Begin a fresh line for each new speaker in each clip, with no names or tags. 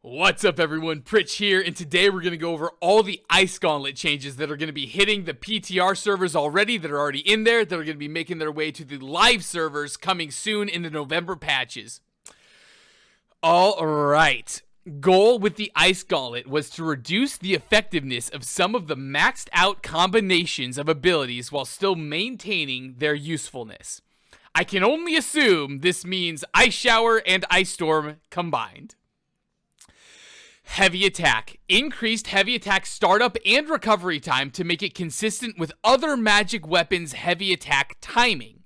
What's up, everyone? Pritch here, and today we're going to go over all the Ice Gauntlet changes that are going to be hitting the PTR servers already, that are already in there, that are going to be making their way to the live servers coming soon in the November patches. All right. Goal with the Ice Gauntlet was to reduce the effectiveness of some of the maxed out combinations of abilities while still maintaining their usefulness. I can only assume this means Ice Shower and Ice Storm combined. Heavy Attack. Increased heavy attack startup and recovery time to make it consistent with other magic weapons' heavy attack timing.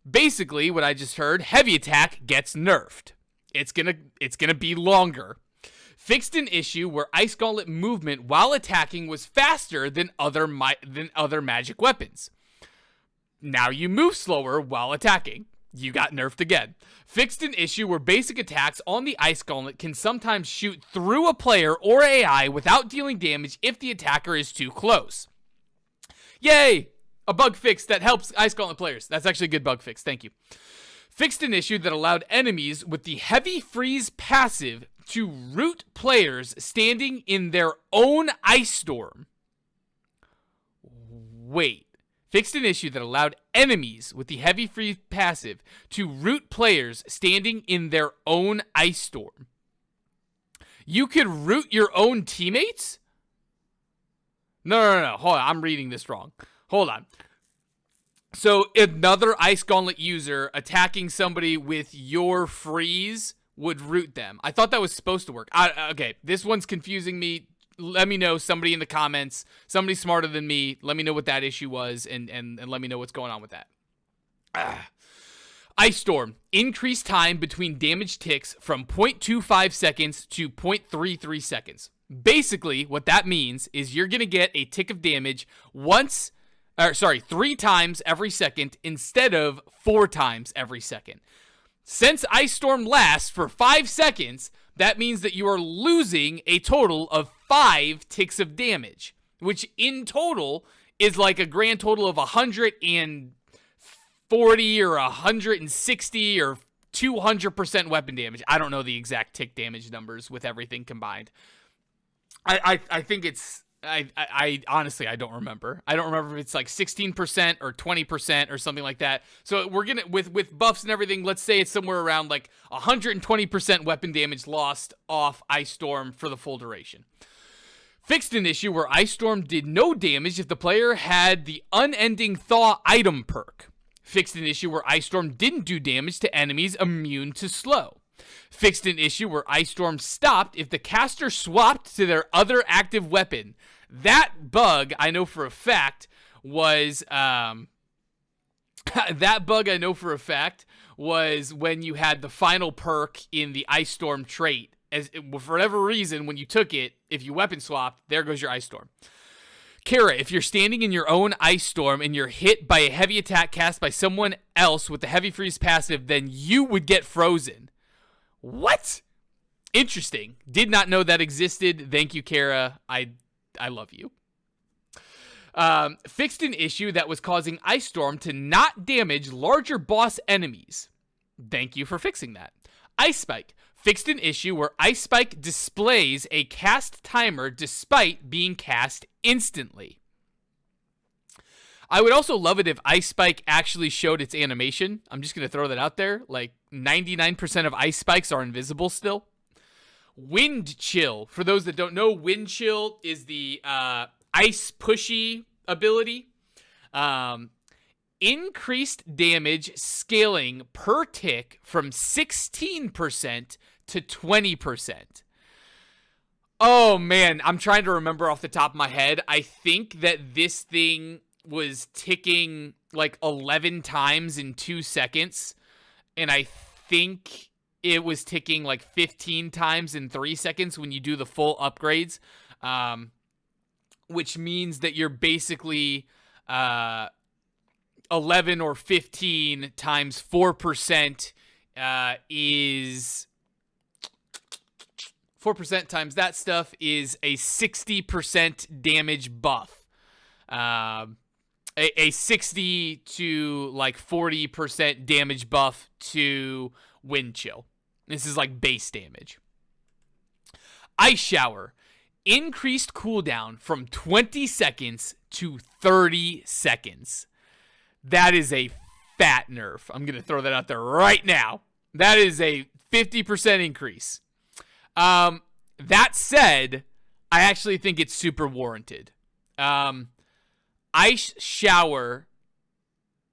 Basically, what I just heard, heavy attack gets nerfed. It's gonna be longer. Fixed an issue where Ice Gauntlet movement while attacking was faster than other magic weapons. Now you move slower while attacking. You got nerfed again. Fixed an issue where basic attacks on the Ice Gauntlet can sometimes shoot through a player or AI without dealing damage if the attacker is too close. Yay! A bug fix that helps Ice Gauntlet players. That's actually a good bug fix. Thank you. Fixed an issue that allowed enemies with the Heavy Freeze passive to root players standing in their own Ice Storm. Wait. Fixed an issue that allowed enemies with the Heavy Freeze passive to root players standing in their own Ice Storm. You could root your own teammates? No. Hold on. I'm reading this wrong. Hold on. So another Ice Gauntlet user attacking somebody with your freeze would root them. I thought that was supposed to work. Okay, this one's confusing me. Let me know, somebody in the comments, somebody smarter than me, let me know what that issue was and let me know what's going on with that. Ice Storm. Increased time between damage ticks from 0.25 seconds to 0.33 seconds. Basically, what that means is you're going to get a tick of damage 3 times every second instead of 4 times every second. Since Ice Storm lasts for 5 seconds, that means that you are losing a total of 5 ticks of damage, which in total is like a grand total of 140 or 160 or 200% weapon damage. I don't know the exact tick damage numbers with everything combined. I think it's... I honestly, I don't remember. I don't remember if it's like 16% or 20% or something like that. So we're gonna, with buffs and everything, let's say it's somewhere around like 120% weapon damage lost off Ice Storm for the full duration. Fixed an issue where Ice Storm did no damage if the player had the Unending Thaw item perk. Fixed an issue where Ice Storm didn't do damage to enemies immune to slow. Fixed an issue where Ice Storm stopped if the caster swapped to their other active weapon. That bug, I know for a fact, was when you had the final perk in the Ice Storm trait. For whatever reason, when you took it, if you weapon swapped, there goes your Ice Storm. Kara, if you're standing in your own Ice Storm and you're hit by a heavy attack cast by someone else with the Heavy Freeze passive, then you would get frozen. What? Interesting. Did not know that existed. Thank you, Kara. I love you. Fixed an issue that was causing Ice Storm to not damage larger boss enemies. Thank you for fixing that. Ice Spike. Fixed an issue where Ice Spike displays a cast timer despite being cast instantly. I would also love it if Ice Spike actually showed its animation. I'm just going to throw that out there. Like 99% of Ice Spikes are invisible still. Wind Chill. For those that don't know, Wind Chill is the ice pushy ability. Increased damage scaling per tick from 16% to 20%. Oh man, I'm trying to remember off the top of my head. I think that this thing was ticking like 11 times in 2 seconds, and I think it was ticking like 15 times in 3 seconds when you do the full upgrades, which means that you're basically 11 or 15 times 4% is 4% times that stuff is a 60% damage buff. A 60 to like 40% damage buff to Wind Chill. This is like base damage. Ice Shower. Increased cooldown from 20 seconds to 30 seconds. That is a fat nerf. I'm going to throw that out there right now. That is a 50% increase. That said, I actually think it's super warranted. Ice Shower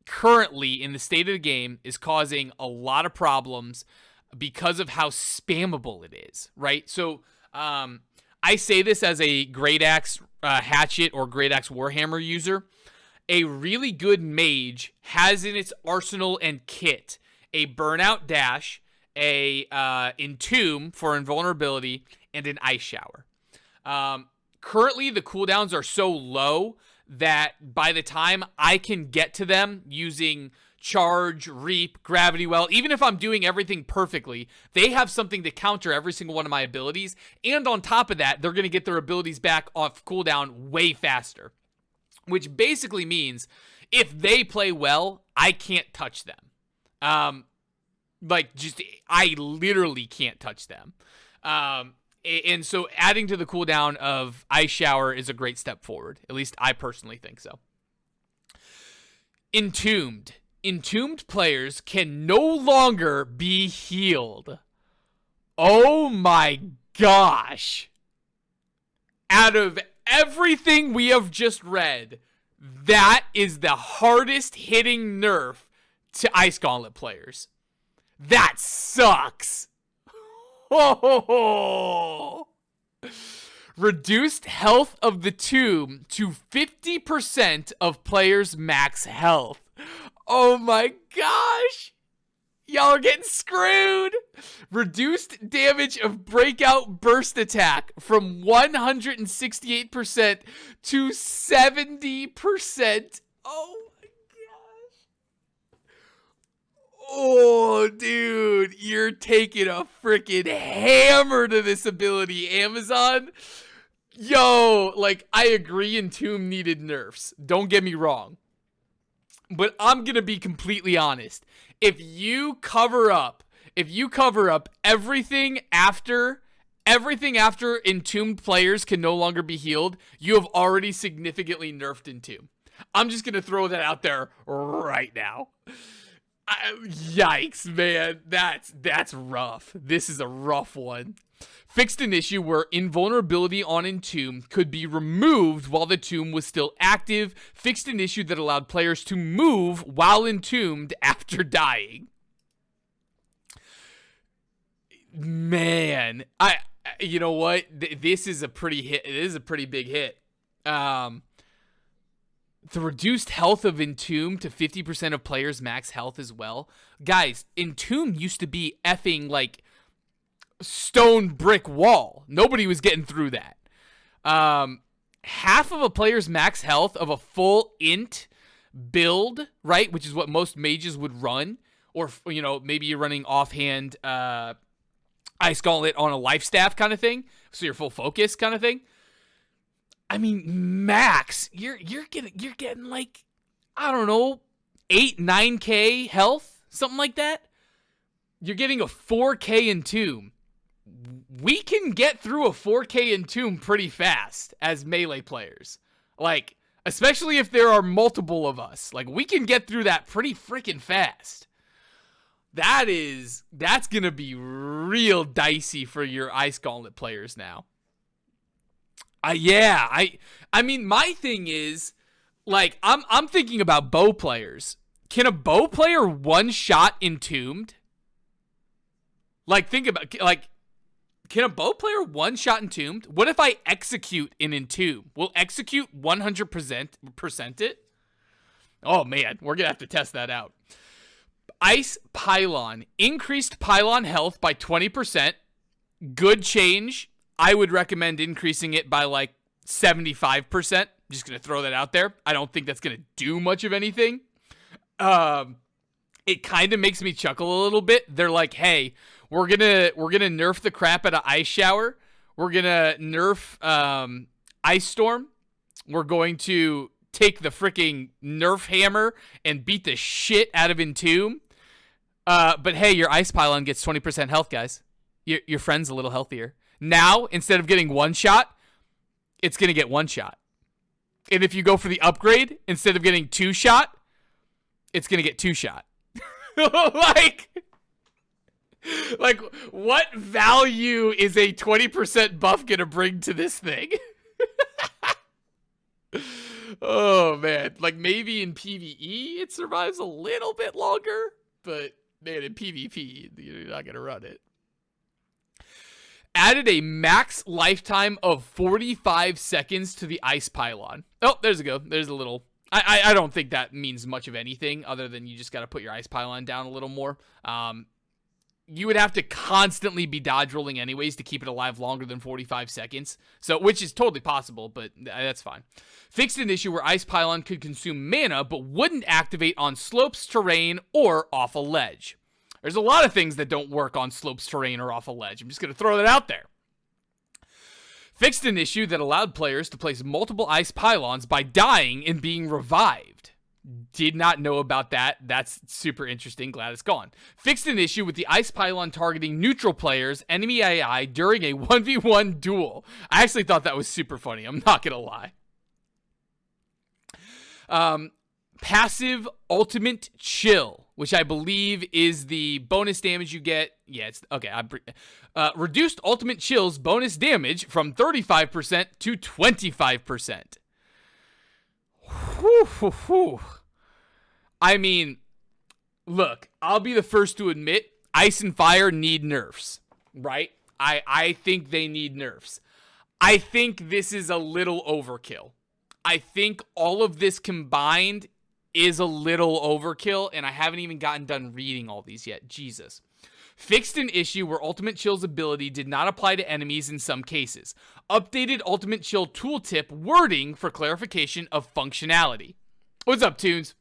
currently in the state of the game is causing a lot of problems because of how spammable it is, right? So I say this as a Great Axe Hatchet or Great Axe Warhammer user. A really good mage has in its arsenal and kit a Burnout Dash, a Entomb for invulnerability, and an Ice Shower. Currently, the cooldowns are so low that by the time I can get to them using Charge, Reap, Gravity Well, even if I'm doing everything perfectly, they have something to counter every single one of my abilities. And on top of that, they're going to get their abilities back off cooldown way faster. Which basically means if they play well, I can't touch them. I literally can't touch them. And so adding to the cooldown of Ice Shower is a great step forward. At least I personally think so. Entombed. Entombed players can no longer be healed. Oh my gosh. Out of everything we have just read, that is the hardest hitting nerf to Ice Gauntlet players. That sucks. Oh. Reduced health of the tomb to 50% of players' max health. Oh my gosh. Y'all are getting screwed. Reduced damage of breakout burst attack from 168% to 70%. Oh my gosh. Oh, dude, you're taking a freaking hammer to this ability, Amazon. Yo, I agree Entomb needed nerfs. Don't get me wrong. But I'm going to be completely honest. If you cover up everything after Entombed players can no longer be healed, you have already significantly nerfed Entomb. I'm just going to throw that out there right now. Yikes, man. That's rough. This is a rough one. Fixed an issue where invulnerability on Entomb could be removed while the tomb was still active. Fixed an issue that allowed players to move while entombed after dying. Man, you know what? This is a pretty hit. It is a pretty big hit. The reduced health of Entomb to 50% of players' max health as well. Guys, Entomb used to be effing stone brick wall. Nobody was getting through that. Half of a player's max health of a full int build, right, which is what most mages would run, or maybe you're running offhand Ice Gauntlet on a life staff kind of thing, so you're full focus kind of thing. I mean, max, you're getting I don't know, 8-9k health, something like that. You're getting a 4k Entomb. We can get through a 4k Entomb pretty fast as melee players. Especially if there are multiple of us. We can get through that pretty freaking fast. That's gonna be real dicey for your Ice Gauntlet players now. I mean, my thing is, I'm thinking about bow players. Can a bow player one-shot Entombed? Think about, can a bow player one-shot Entombed? What if I execute an Entomb? Will execute 100% it? Oh, man, we're going to have to test that out. Ice Pylon. Increased pylon health by 20%. Good change. I would recommend increasing it by 75%. Just going to throw that out there. I don't think that's going to do much of anything. It kind of makes me chuckle a little bit. They're like, hey, we're gonna nerf the crap out of Ice Shower. We're gonna nerf Ice Storm. We're going to take the freaking nerf hammer and beat the shit out of Entomb. But hey, your Ice Pylon gets 20% health, guys. Your friend's a little healthier. Now, instead of getting one shot, it's going to get one shot. And if you go for the upgrade, instead of getting two shot, it's going to get two shot. Like, what value is a 20% buff going to bring to this thing? Oh, man. Like, maybe in PvE, it survives a little bit longer. But, man, in PvP, you're not going to run it. Added a max lifetime of 45 seconds to the ice pylon. Oh, there's a go. There's a little... I don't think that means much of anything other than you just got to put your ice pylon down a little more. You would have to constantly be dodge rolling anyways to keep it alive longer than 45 seconds. So, which is totally possible, but that's fine. Fixed an issue where ice pylon could consume mana, but wouldn't activate on slopes, terrain, or off a ledge. There's a lot of things that don't work on slopes, terrain, or off a ledge. I'm just going to throw that out there. Fixed an issue that allowed players to place multiple ice pylons by dying and being revived. Did not know about that. That's super interesting. Glad it's gone. Fixed an issue with the ice pylon targeting neutral players, enemy AI, during a 1v1 duel. I actually thought that was super funny. I'm not going to lie. Passive ultimate chill, which I believe is the bonus damage you get. Yeah, it's okay. Reduced ultimate chill's bonus damage from 35% to 25%. Whew. I mean, look, I'll be the first to admit ice and fire need nerfs, right? I think they need nerfs. I think this is a little overkill. I think all of this combined is a little overkill, and I haven't even gotten done reading all these yet. Jesus. Fixed an issue where Ultimate Chill's ability did not apply to enemies in some cases. Updated Ultimate Chill tooltip wording for clarification of functionality. What's up, Tunes?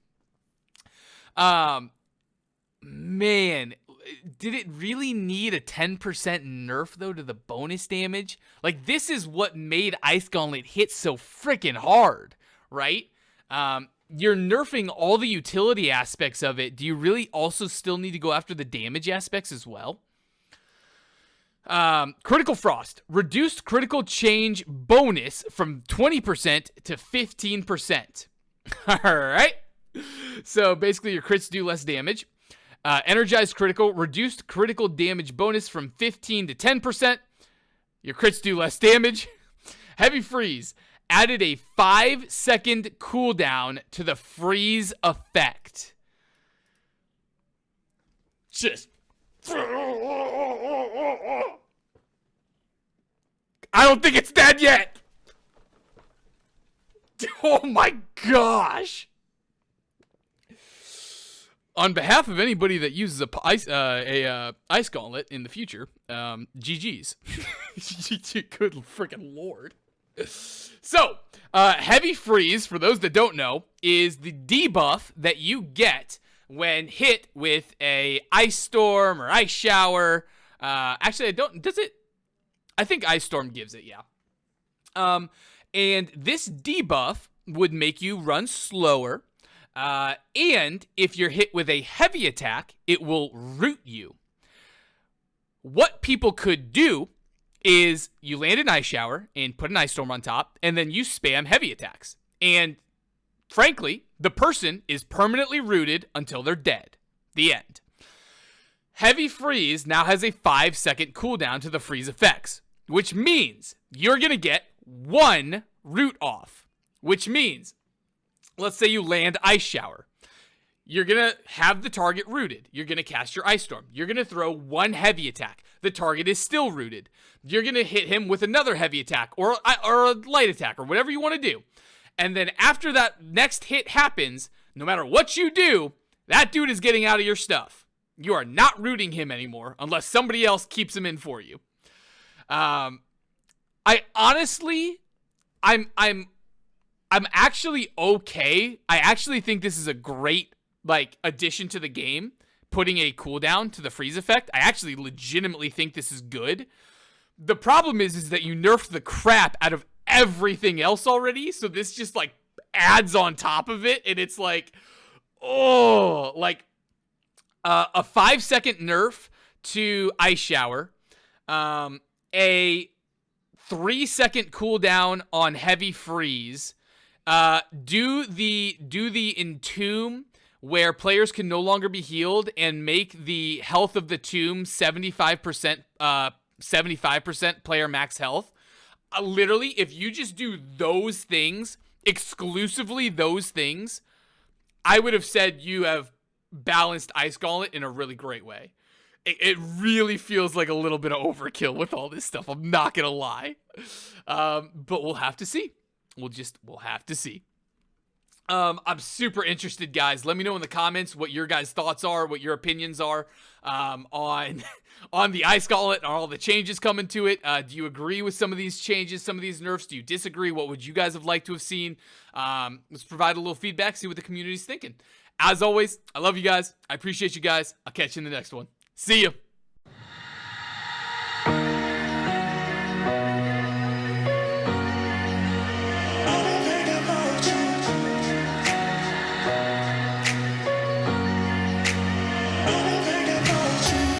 Man, did it really need a 10% nerf, though, to the bonus damage? Like, this is what made Ice Gauntlet hit so freaking hard, right? You're nerfing all the utility aspects of it. Do you really also still need to go after the damage aspects as well? Critical Frost. Reduced critical change bonus from 20% to 15%. All right. So basically your crits do less damage. Energized Critical. Reduced critical damage bonus from 15 to 10%. Your crits do less damage. Heavy Freeze. Added a 5-second cooldown to the freeze effect. Just. I don't think it's dead yet. Oh my gosh. On behalf of anybody that uses a ice gauntlet in the future, GG's. Good freaking lord. So, Heavy Freeze, for those that don't know, is the debuff that you get when hit with a Ice Storm or Ice Shower. Actually, does it? I think Ice Storm gives it, yeah. And this debuff would make you run slower. And if you're hit with a heavy attack, it will root you. What people could do is you land an Ice Shower and put an Ice Storm on top, and then you spam heavy attacks. And frankly, the person is permanently rooted until they're dead. The end. Heavy Freeze now has a 5-second cooldown to the freeze effects, which means you're going to get one root off, which means, let's say you land Ice Shower. You're going to have the target rooted. You're going to cast your Ice Storm. You're going to throw one heavy attack. The target is still rooted. You're going to hit him with another heavy attack or a light attack or whatever you want to do. And then after that next hit happens, no matter what you do, that dude is getting out of your stuff. You are not rooting him anymore unless somebody else keeps him in for you. I honestly, I'm actually okay. I actually think this is a great addition to the game, putting a cooldown to the freeze effect. I actually legitimately think this is good. The problem is that you nerfed the crap out of everything else already, so this just adds on top of it, and it's a 5-second nerf to Ice Shower, a 3-second cooldown on heavy freeze. Do the Entomb where players can no longer be healed and make the health of the tomb 75% 75% player max health. Literally, if you just do those things, exclusively those things, I would have said you have balanced Ice Gauntlet in a really great way. It really feels like a little bit of overkill with all this stuff. I'm not gonna lie, but we'll have to see. We'll have to see. I'm super interested, guys. Let me know in the comments what your guys' thoughts are, what your opinions are on the Ice Gauntlet, on all the changes coming to it. Do you agree with some of these changes, some of these nerfs? Do you disagree? What would you guys have liked to have seen? Let's provide a little feedback, see what the community's thinking. As always, I love you guys. I appreciate you guys. I'll catch you in the next one. See you.